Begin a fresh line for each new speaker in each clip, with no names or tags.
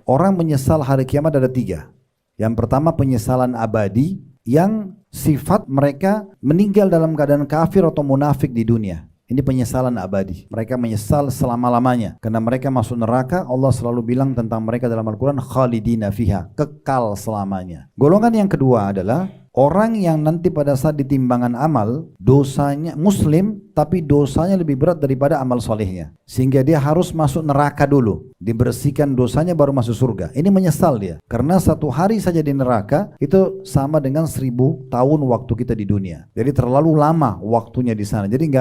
Orang menyesal hari kiamat ada 3. Yang pertama penyesalan abadi, yang sifat mereka meninggal dalam keadaan kafir atau munafik di dunia. Ini penyesalan abadi. Mereka menyesal selama-lamanya. Karena mereka masuk neraka, Allah selalu bilang tentang mereka dalam Al-Quran, khalidina fiha, kekal selamanya. Golongan yang kedua adalah orang yang nanti pada saat ditimbangan amal, dosanya muslim, tapi dosanya lebih berat daripada amal solehnya. Sehingga dia harus masuk neraka dulu. Dibersihkan dosanya baru masuk surga. Ini menyesal dia. Karena 1 hari saja di neraka, itu sama dengan 1000 tahun waktu kita di dunia. Jadi terlalu lama waktunya di sana. Jadi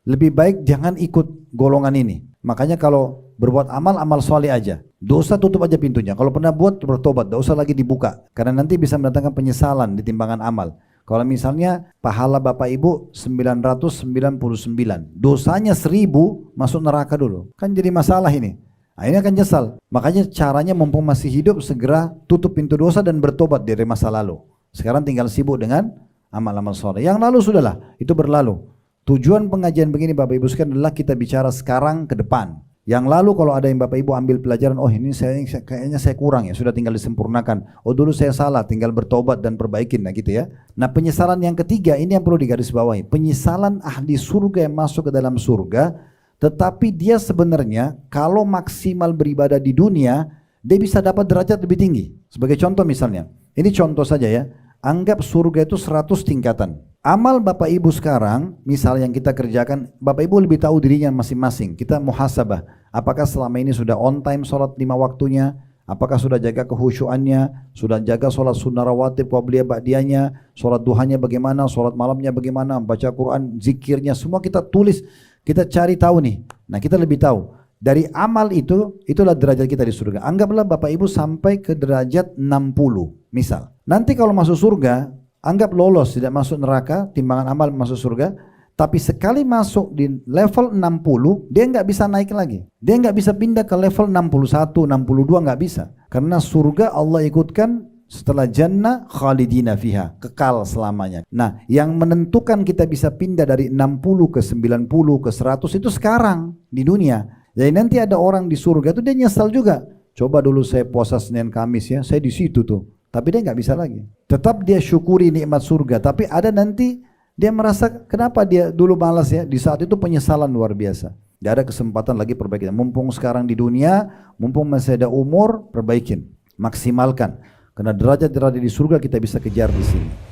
lebih baik jangan ikut golongan ini. Makanya kalau berbuat amal soleh aja. Dosa tutup aja pintunya. Kalau pernah buat bertobat, tidak usah lagi dibuka. Karena nanti bisa mendatangkan penyesalan di timbangan amal. Kalau misalnya pahala bapak ibu 999, dosanya 1000, masuk neraka dulu. Kan jadi masalah ini. Akhirnya akan nyesal. Makanya caranya mumpung masih hidup segera tutup pintu dosa dan bertobat dari masa lalu. Sekarang tinggal sibuk dengan amal-amal soleh. Yang lalu sudahlah, itu berlalu. Tujuan pengajian begini Bapak Ibu sekalian adalah kita bicara sekarang ke depan. Yang lalu kalau ada yang Bapak Ibu ambil pelajaran, oh ini kayaknya saya kurang ya, sudah tinggal disempurnakan. Oh dulu saya salah, tinggal bertobat dan perbaikin, nah gitu ya. Nah penyesalan yang ketiga ini yang perlu digarisbawahi. Penyesalan ahli surga yang masuk ke dalam surga, tetapi dia sebenarnya kalau maksimal beribadah di dunia, dia bisa dapat derajat lebih tinggi. Sebagai contoh misalnya, ini contoh saja ya. Anggap surga itu 100 tingkatan. Amal Bapak Ibu sekarang, misal yang kita kerjakan, Bapak Ibu lebih tahu dirinya masing-masing. Kita muhasabah, apakah selama ini sudah on time sholat 5 waktunya, apakah sudah jaga kehusyuannya, sudah jaga sholat sunnah rawatib, qabliyah ba'diyahnya, sholat duhanya bagaimana, sholat malamnya bagaimana, baca Quran, zikirnya, semua kita tulis, kita cari tahu nih. Nah kita lebih tahu. Dari amal itu, itulah derajat kita di surga. Anggaplah Bapak Ibu sampai ke derajat 60 misal. Nanti kalau masuk surga, anggap lolos, tidak masuk neraka, timbangan amal masuk surga. Tapi sekali masuk di level 60, dia nggak bisa naik lagi. Dia nggak bisa pindah ke level 61, 62, nggak bisa. Karena surga Allah ikutkan setelah jannah khalidina fiha, kekal selamanya. Nah yang menentukan kita bisa pindah dari 60 ke 90 ke 100 itu sekarang di dunia. Jadi nanti ada orang di surga itu dia nyesal juga. Coba dulu saya puasa Senin Kamis ya, saya di situ tuh. Tapi dia nggak bisa lagi. Tetap dia syukuri nikmat surga. Tapi ada nanti dia merasa kenapa dia dulu malas ya. Di saat itu penyesalan luar biasa. Gak ada kesempatan lagi perbaikin. Mumpung sekarang di dunia, mumpung masih ada umur, perbaikin, maksimalkan. Karena derajat-derajat di surga kita bisa kejar di sini.